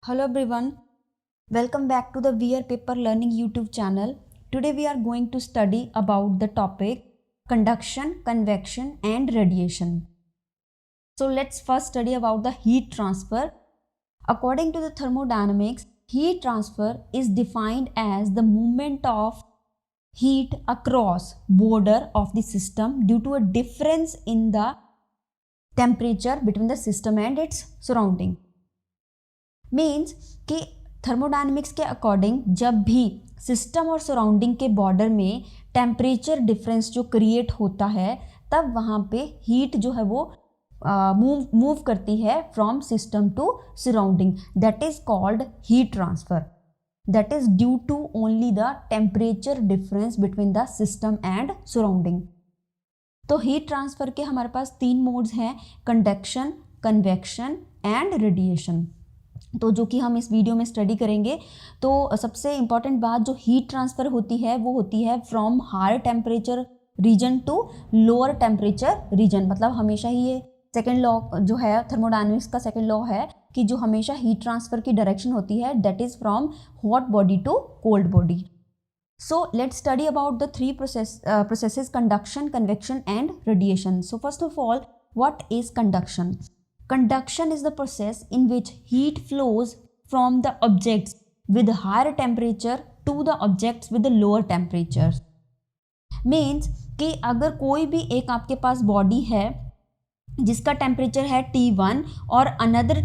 Hello everyone, welcome back to the VR Paper Learning YouTube channel. Today we are going to study about the topic conduction, convection and radiation. So let's first study about the heat transfer. According to the thermodynamics, heat transfer is defined as the movement of heat across border of the system due to a difference in the temperature between the system and its surrounding. Means कि thermodynamics के according जब भी system और surrounding के border में temperature difference जो create होता है तब वहाँ पे हीट जो है वो मूव करती है from system to surrounding. That is called heat transfer. That is due to only the temperature difference between the system and surrounding. तो हीट ट्रांसफर के हमारे पास 3 मोड्स हैं, कंडक्शन, कन्वेक्शन एंड रेडिएशन. तो जो कि हम इस वीडियो में स्टडी करेंगे. तो सबसे इम्पॉर्टेंट बात जो हीट ट्रांसफ़र होती है वो होती है from higher temperature region to lower temperature region. मतलब हमेशा ही ये सेकेंड लॉ जो है थर्मोडायनेमिक्स का सेकेंड लॉ है कि जो हमेशा हीट ट्रांसफ़र की डायरेक्शन होती है that is from hot body to cold body. So let's study about the 3 processes conduction, convection and radiation. So first of all, what is conduction? Conduction is the process in which heat flows from the objects with higher temperature to the objects with the lower temperatures. Means कि अगर कोई भी एक आपके पास body है जिसका temperature है T1 और अनदर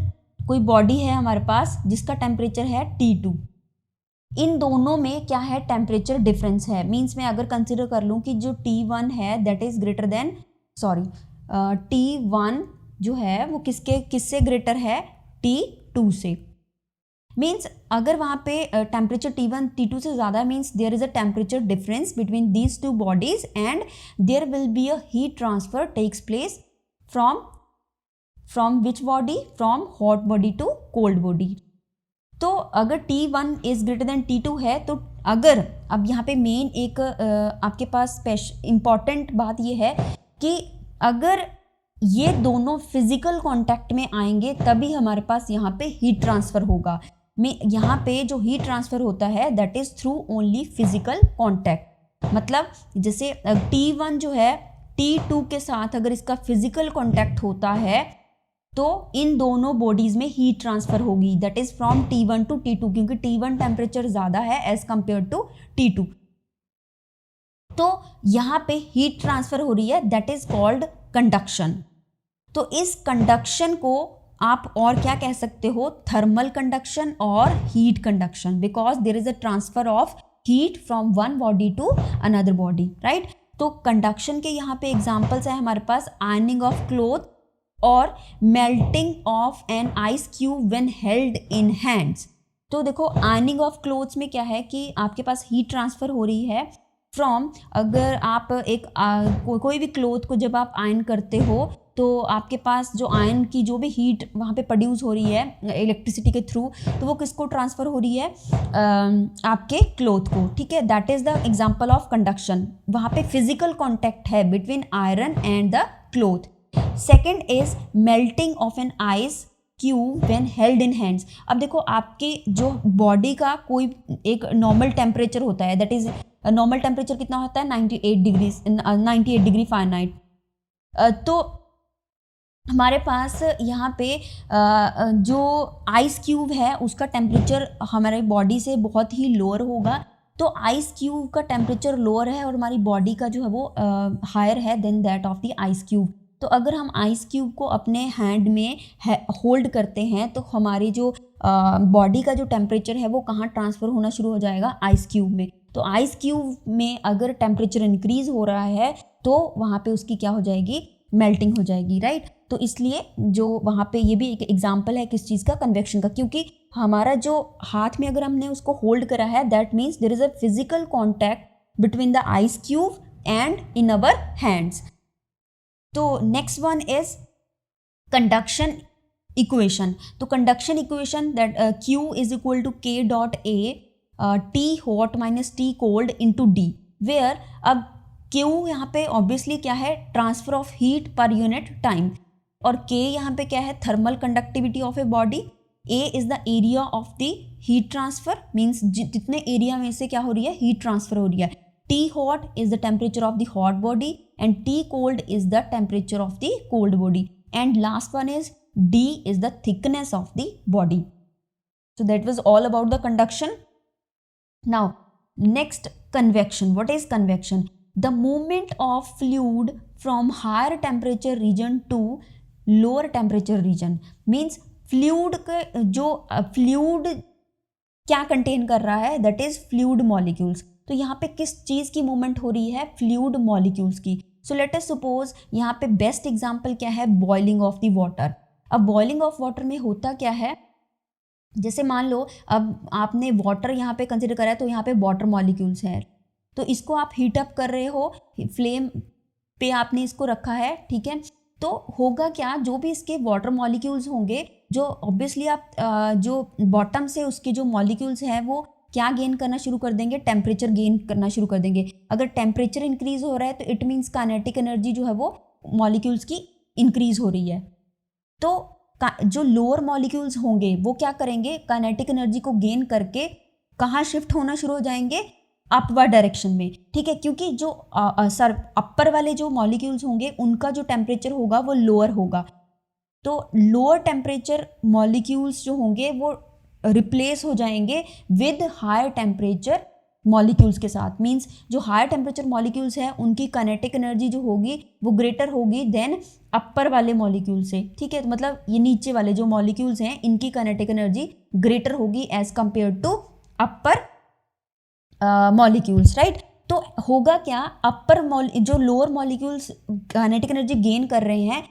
कोई बॉडी है हमारे पास जिसका टेम्परेचर है T2, इन दोनों में क्या है टेम्परेचर डिफरेंस है. मीन्स मैं अगर कंसिडर कर लूँ कि जो T1 है that is greater than T1 जो है वो किससे ग्रेटर है T2 से. मीन्स अगर वहाँ पे टेम्परेचर T1 T2 से ज़्यादा means there is a temperature difference between these 2 bodies and there will be a heat transfer takes place from which body, from hot body to cold body. तो अगर T1 is greater than T2 है तो अगर अब यहाँ पे main एक आपके पास इम्पॉर्टेंट बात ये है कि अगर ये दोनों फिजिकल कांटेक्ट में आएंगे तभी हमारे पास यहाँ पे हीट ट्रांसफ़र होगा. यहाँ पे जो हीट ट्रांसफ़र होता है that is through only physical contact. मतलब जैसे T1 जो है T2 के साथ अगर इसका फिजिकल कांटेक्ट होता है तो इन दोनों बॉडीज में हीट ट्रांसफर होगी. That is from T1 to T2 क्योंकि T1 टेम्परेचर ज़्यादा है एज कंपेयर टू T2. तो यहाँ पे हीट ट्रांसफर हो रही है दैट इज कॉल्ड कंडक्शन. तो इस कंडक्शन को आप और क्या कह सकते हो, थर्मल कंडक्शन और heat conduction, because there is a transfer of heat from one body to another body, right. तो कंडक्शन के यहाँ पे एग्जाम्पल्स है हमारे पास आयनिंग ऑफ क्लोथ और melting of an ice cube when held in hands. तो देखो आयनिंग ऑफ क्लोथ्स में क्या है कि आपके पास हीट ट्रांसफ़र हो रही है फ्रॉम, अगर आप एक कोई भी क्लोथ को जब आप आयन करते हो तो आपके पास जो आयन की जो भी हीट वहाँ पे प्रोड्यूस हो रही है इलेक्ट्रिसिटी के थ्रू, तो वो किसको ट्रांसफ़र हो रही है, आपके क्लोथ को, ठीक है. That is the example of conduction. वहाँ पे फिजिकल कॉन्टैक्ट है between iron and the cloth. Second is melting of an ice cube when held in hands. अब देखो आपके जो बॉडी का कोई एक नॉर्मल टेम्परेचर होता है, दैट इज नॉर्मल टेम्परेचर कितना होता है 98 डिग्री फ़ारेनहाइट. तो हमारे पास यहाँ पे जो आइस क्यूब है उसका टेम्परेचर हमारे बॉडी से बहुत ही लोअर होगा. तो आइस क्यूब का टेम्परेचर लोअर है और हमारी बॉडी का जो है वो हायर है then that of the ice cube. तो अगर हम आइस क्यूब को अपने हैंड में होल्ड करते हैं तो हमारी जो बॉडी का जो टेम्परेचर है वो कहाँ ट्रांसफ़र होना शुरू हो जाएगा, आइस क्यूब में. तो आइस क्यूब में अगर टेम्परेचर इंक्रीज हो रहा है तो वहाँ पे उसकी क्या हो जाएगी, मेल्टिंग हो जाएगी, राइट. तो इसलिए जो वहाँ पे ये भी एक एग्जाम्पल है किस चीज़ का, कन्वेक्शन का, क्योंकि हमारा जो हाथ में अगर हमने उसको होल्ड करा है that means there is a physical contact between the ice cube and in our hands. तो next one is conduction equation. तो conduction equation that Q is equal to K dot A T hot minus T cold into D, where अब Q यहाँ पे obviously क्या है, transfer of heat per unit time, और K यहाँ पे क्या है, thermal conductivity of a body A is the area of the heat transfer, means जितने एरिया में से क्या हो रही है, हीट ट्रांसफर हो रही है. T hot is the temperature of the hot body and T cold is the temperature of the cold body. And last one is D is the thickness of the body. So that was all about the conduction. Now next, convection. What is convection? The movement of fluid from higher temperature region to lower temperature region. Means fluid का जो fluid क्या contain कर रहा है, that is fluid molecules. तो यहाँ पे किस चीज़ की मूवमेंट हो रही है, फ्लूइड मॉलिक्यूल्स की. सो लेट अस सपोज यहाँ पे बेस्ट एग्जांपल क्या है, बॉइलिंग ऑफ द वाटर. अब बॉइलिंग ऑफ वाटर में होता क्या है, जैसे मान लो अब आपने वाटर यहाँ पे कंसिडर करा है, तो यहाँ पे वाटर मॉलिक्यूल्स है, तो इसको आप हीट अप कर रहे हो, फ्लेम पे आपने इसको रखा है, ठीक है. तो होगा क्या, जो भी इसके वाटर मॉलिक्यूल्स होंगे, जो ऑब्वियसली आप जो बॉटम से उसके जो मॉलिक्यूल्स हैं वो क्या गेन करना शुरू कर देंगे, टेम्परेचर गेन करना शुरू कर देंगे. अगर टेम्परेचर इंक्रीज हो रहा है तो इट मीन्स काइनेटिक एनर्जी जो है वो मॉलिक्यूल्स की इंक्रीज हो रही है. तो जो लोअर मॉलिक्यूल्स होंगे वो क्या करेंगे, काइनेटिक एनर्जी को गेन करके कहाँ शिफ्ट होना शुरू हो जाएंगे, अपवर्ड डायरेक्शन में, ठीक है. क्योंकि जो अपर वाले जो मॉलिक्यूल्स होंगे उनका जो टेम्परेचर होगा वो लोअर होगा, तो लोअर टेम्परेचर मॉलिक्यूल्स जो होंगे वो रिप्लेस हो जाएंगे विद हायर टेम्परेचर मॉलिक्यूल्स के साथ. मींस जो हायर टेम्परेचर मॉलिक्यूल्स है उनकी काइनेटिक एनर्जी जो होगी वो ग्रेटर होगी देन अपर वाले मॉलिक्यूल से, ठीक है. तो मतलब ये नीचे वाले जो मॉलिक्यूल्स हैं इनकी काइनेटिक एनर्जी ग्रेटर होगी as compare to upper molecules, right. तो होगा क्या, अपर जो lower molecules kinetic energy gain कर रहे हैं,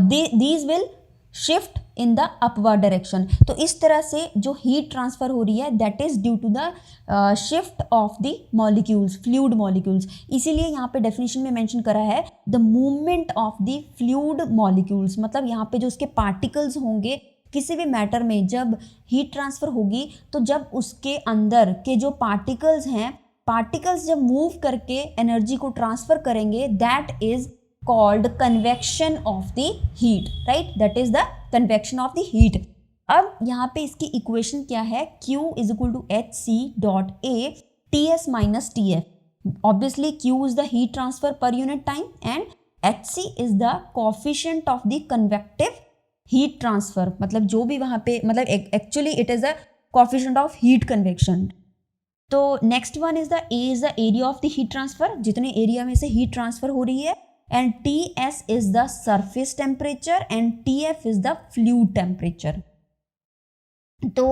these will shift in the upward direction. तो इस तरह से जो हीट ट्रांसफर हो रही है that is due to the shift of the molecules, fluid molecules. इसीलिए यहाँ पे डेफिनेशन में मेंशन करा है the movement of the fluid molecules. मतलब यहाँ पे जो उसके पार्टिकल्स होंगे किसी भी मैटर में जब हीट ट्रांसफर होगी, तो जब उसके अंदर के जो पार्टिकल्स हैं, पार्टिकल्स जब मूव करके एनर्जी को ट्रांसफर करेंगे, that is called convection of the heat, right? That is the convection of the heat. अब यहाँ पे इसकी इक्वेशन क्या है, Q is equal to Hc dot A Ts minus Tf. Obviously Q is the heat transfer per unit time and Hc is the coefficient of the convective heat transfer. मतलब जो भी वहाँ पे, मतलब actually it is a coefficient of heat convection. तो next one is the A is the area of the heat transfer, जितने area में से heat transfer हो रही है, and Ts is the surface temperature and Tf is the fluid temperature. तो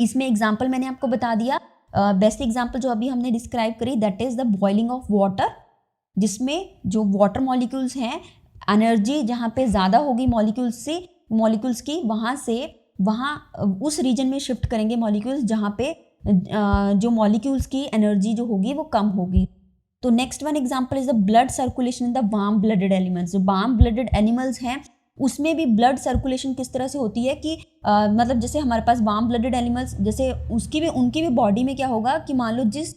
इसमें example मैंने आपको बता दिया. बेस्ट एग्जाम्पल जो अभी हमने डिस्क्राइब करी that is the boiling of water, जिसमें जो वाटर मॉलिक्यूल्स हैं, एनर्जी जहाँ पे ज़्यादा होगी मॉलिक्यूल्स की, वहाँ से उस रीजन में शिफ्ट करेंगे मॉलिक्यूल्स जहाँ पे जो मॉलिक्यूल्स की एनर्जी जो होगी वो कम होगी. तो next one example is the blood circulation in the warm blooded animals. जो वार्म ब्लडेड एनिमल्स हैं उसमें भी ब्लड सर्कुलेशन किस तरह से होती है कि मतलब जैसे हमारे पास वार्म ब्लडेड एनिमल्स, जैसे उनकी भी बॉडी में क्या होगा कि मान लो जिस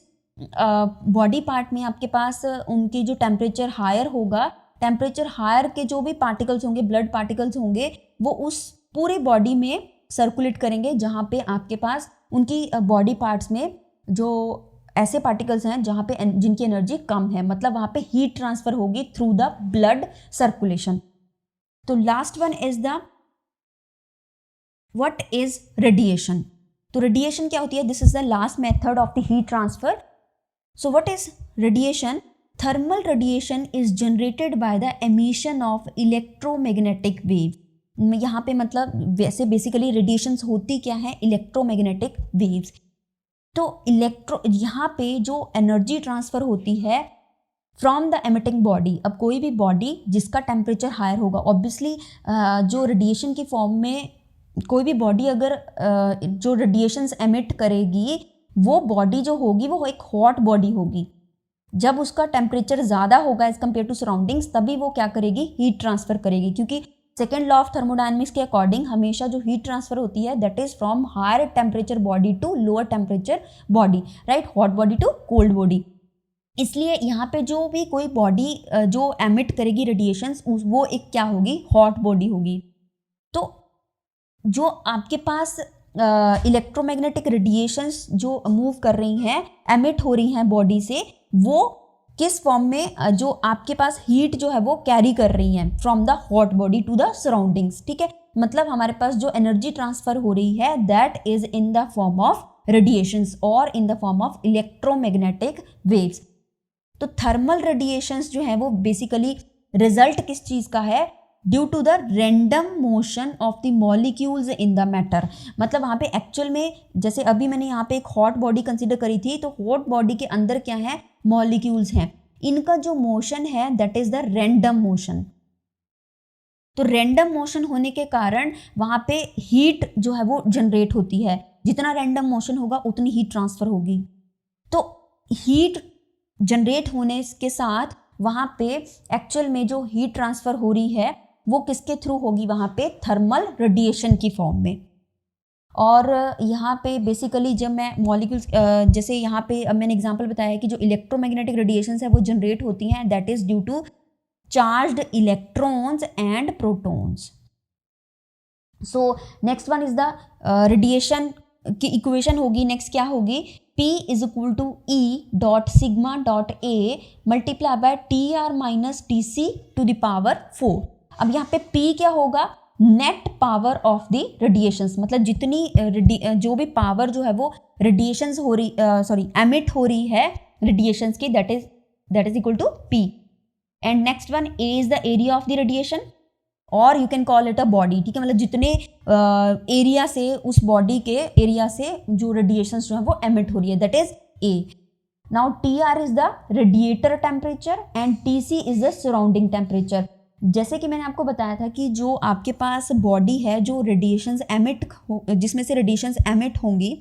बॉडी पार्ट में आपके पास उनकी जो टेम्परेचर हायर होगा, टेम्परेचर हायर के जो भी पार्टिकल्स होंगे, ब्लड पार्टिकल्स होंगे, वो उस पूरे बॉडी में सर्कुलेट करेंगे जहाँ पे आपके पास उनकी बॉडी पार्ट्स में जो ऐसे पार्टिकल्स हैं जहाँ पे जिनकी एनर्जी कम है, मतलब वहाँ पे हीट ट्रांसफर होगी थ्रू द ब्लड सर्कुलेशन. तो last one is the what is radiation. तो रेडिएशन क्या होती है, this is the last method of the heat transfer. So what is radiation? Thermal radiation is generated by the emission of electromagnetic wave. यहाँ पे मतलब वैसे basically radiations होती क्या है, इलेक्ट्रोमैग्नेटिक वेव्स. तो यहाँ पे जो एनर्जी ट्रांसफर होती है फ्रॉम द एमिटिंग बॉडी. अब कोई भी बॉडी जिसका टेम्परेचर हायर होगा, ऑब्वियसली जो रेडिएशन की फॉर्म में कोई भी बॉडी अगर जो रेडिएशंस एमिट करेगी, वो बॉडी जो होगी वो एक हॉट बॉडी होगी. जब उसका टेम्परेचर ज़्यादा होगा एज कम्पेयर टू सराउंडिंग्स, तभी वो क्या करेगी, हीट ट्रांसफर करेगी. क्योंकि सेकेंड लॉ ऑफ थर्मोडायनेमिक्स के अकॉर्डिंग हमेशा जो हीट ट्रांसफर होती है that is from higher temperature body to lower temperature body, right, hot body to cold body. इसलिए यहाँ पे जो भी कोई बॉडी जो एमिट करेगी रेडिएशंस, वो एक क्या होगी, हॉट बॉडी होगी. तो जो आपके पास इलेक्ट्रोमैग्नेटिक रेडिएशंस जो मूव कर रही हैं, एमिट हो रही हैं बॉडी से, वो किस फॉर्म में, जो आपके पास हीट जो है वो कैरी कर रही हैं from the hot body to the surroundings, ठीक है। मतलब हमारे पास जो एनर्जी ट्रांसफर हो रही है that is in the form of radiations और in the form of electromagnetic waves. तो थर्मल रेडिएशंस जो है वो बेसिकली रिजल्ट किस चीज का है, due to the random motion of the molecules in the matter. मतलब वहाँ पे एक्चुअल में, जैसे अभी मैंने यहाँ पे एक हॉट बॉडी कंसीडर करी थी, तो हॉट बॉडी के अंदर क्या है, मॉलिक्यूल्स हैं, इनका जो मोशन है that is the random motion. तो रैंडम मोशन होने के कारण वहाँ पे हीट जो है वो जनरेट होती है, जितना रैंडम मोशन होगा उतनी हीट ट्रांसफर होगी। तो हीट जनरेट होने के साथ वहाँ पे एक्चुअल में जो हीट ट्रांसफर हो रही है वो किसके थ्रू होगी, वहाँ पे थर्मल रेडिएशन की फॉर्म में। और यहाँ पे बेसिकली जब मैं मॉलिक्यूल्स, जैसे यहाँ पे अब मैंने एग्जांपल बताया कि जो इलेक्ट्रोमैग्नेटिक रेडिएशंस है वो जनरेट होती हैं, that is due to charged electrons and protons. So next one is the radiation की इक्वेशन होगी, नेक्स्ट क्या होगी, P is equal to E dot sigma dot A multiply by T R minus T C to the power 4। अब यहाँ पे P क्या होगा, net power of the radiations, मतलब जितनी जो भी पावर जो है वो रेडिएशंस हो रही, एमिट हो रही है रेडिएशंस की, that is equal to P। And next one, A is the area of the radiation और you can call it a body, ठीक है। मतलब जितने एरिया से, उस बॉडी के एरिया से जो रेडिएशंस जो है वो एमिट हो रही है, that is A। Now TR is the radiator temperature and TC is the surrounding temperature. जैसे कि मैंने आपको बताया था कि जो आपके पास बॉडी है जो रेडिएशंस एमिट, जिसमें से रेडिएशंस एमिट होंगी,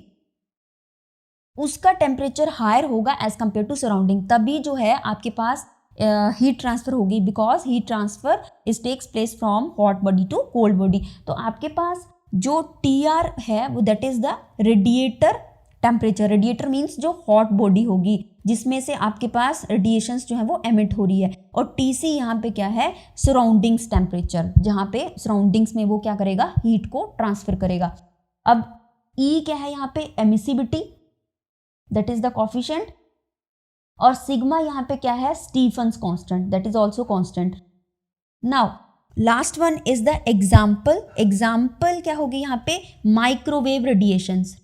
उसका टेम्परेचर हायर होगा एज कंपेयर टू सराउंडिंग, तभी जो है आपके पास हीट ट्रांसफर होगी, because heat transfer is takes place from hot body to cold body. तो आपके पास जो TR है वो that is the radiator temperature. Radiator means जो हॉट बॉडी होगी जिसमें से आपके पास रेडिएशंस जो है वो एमिट हो रही है, और TC यहाँ पे क्या है, सराउंडिंग्स टेम्परेचर, जहाँ पे सराउंडिंग्स में वो क्या करेगा, हीट को ट्रांसफर करेगा। अब E क्या है यहाँ पे, emissivity, that is the coefficient, और सिग्मा यहाँ पे क्या है, Stefan's constant, that is also constant. Now last one is the example. Example क्या होगी यहाँ पे, microwave radiations.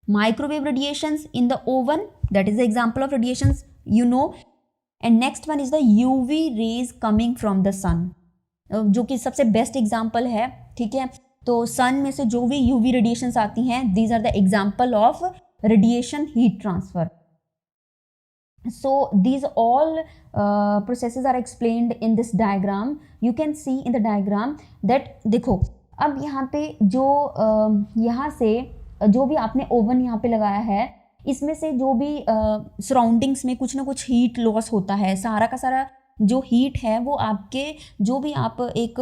Microwave radiations in the oven, that is the example of radiations, you know. And next one is the UV rays coming from the sun, जो कि सबसे best example है, ठीक है। तो सन में से जो भी यूवी रेडिएशंस आती हैं, these are the example of radiation heat transfer. So these all processes are explained in this diagram. You can see in the diagram that, देखो अब यहाँ पे जो यहाँ से जो भी आपने ओवन यहाँ पे लगाया है, इसमें से जो भी सराउंडिंग्स में कुछ ना कुछ हीट लॉस होता है, सारा का सारा जो हीट है वो आपके, जो भी आप एक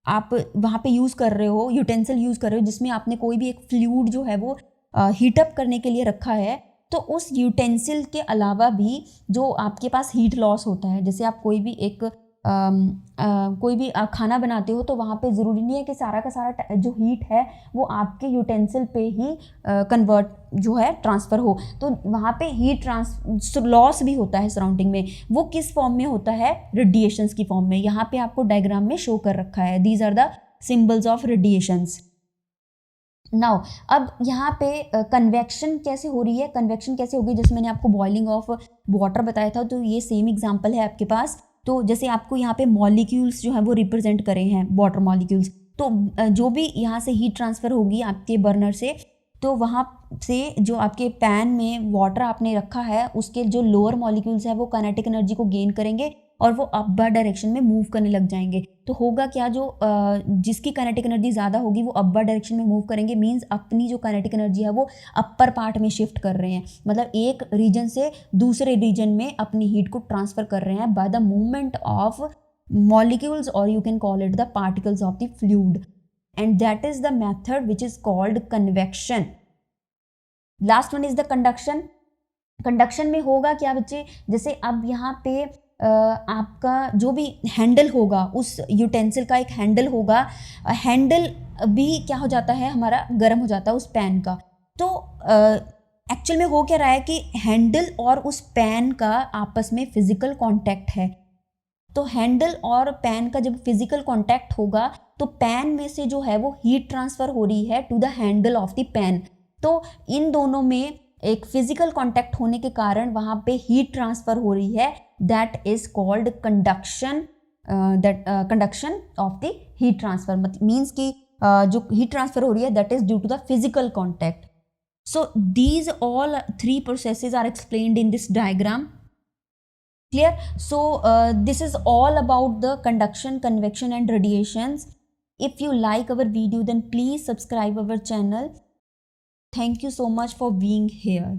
आप वहाँ पे यूज़ कर रहे हो, यूटेंसिल यूज़ कर रहे हो, जिसमें आपने कोई भी एक फ्लूइड जो है वो हीटअप करने के लिए रखा है, तो उस यूटेंसिल के अलावा भी जो आपके पास हीट लॉस होता है, जैसे आप कोई भी एक कोई भी खाना बनाते हो, तो वहाँ पे ज़रूरी नहीं है कि सारा का सारा जो हीट है वो आपके यूटेंसिल पे ही कन्वर्ट जो है ट्रांसफ़र हो। तो वहाँ पे हीट लॉस भी होता है सराउंडिंग में, वो किस फॉर्म में होता है, रेडिएशंस की फॉर्म में। यहाँ पे आपको डायग्राम में शो कर रखा है, these are the symbols of radiations. Now अब यहाँ पे कन्वेक्शन कैसे हो रही है, कन्वेक्शन कैसे होगी, जैसे मैंने आपको बॉइलिंग ऑफ वाटर बताया था, तो ये सेम एग्जांपल है आपके पास। तो जैसे आपको यहाँ पे मॉलिक्यूल्स जो है वो रिप्रेजेंट करे हैं, वाटर मॉलिक्यूल्स, तो जो भी यहाँ से हीट ट्रांसफ़र होगी आपके बर्नर से, तो वहाँ से जो आपके पैन में वाटर आपने रखा है, उसके जो लोअर मॉलिक्यूल्स है वो काइनेटिक एनर्जी को गेन करेंगे और वो अपवर्ड डायरेक्शन में मूव करने लग जाएंगे। तो होगा क्या, जो जिसकी काइनेटिक एनर्जी ज़्यादा होगी वो अपवर्ड डायरेक्शन में मूव करेंगे, मींस अपनी जो काइनेटिक एनर्जी है वो अपर पार्ट में शिफ्ट कर रहे हैं, मतलब एक रीजन से दूसरे रीजन में अपनी हीट को ट्रांसफ़र कर रहे हैं by the movement of molecules, और you can call it the particles of the fluid, and that is the method which is called convection. Last one is the conduction. Conduction में होगा क्या बच्चे, जैसे अब यहाँ पे आपका जो भी हैंडल होगा, उस यूटेंसिल का एक हैंडल होगा, हैंडल भी क्या हो जाता है, हमारा गर्म हो जाता है उस पैन का। तो एक्चुअल में हो क्या रहा है कि हैंडल और उस पैन का आपस में फिजिकल कांटेक्ट है। तो हैंडल और पैन का जब फिजिकल कांटेक्ट होगा तो पैन में से जो है वो हीट ट्रांसफर हो रही है to the handle of the pan. तो इन दोनों में एक फिजिकल कांटेक्ट होने के कारण वहाँ पे हीट ट्रांसफर हो रही है, that is called conduction. That conduction of the heat transfer means कि जो हीट ट्रांसफर हो रही है that is due to the physical contact. So these all three processes are explained in this diagram. Clear? So this is all about the conduction, convection and radiations. If you like our video, then please subscribe our channel. Thank you so much for being here.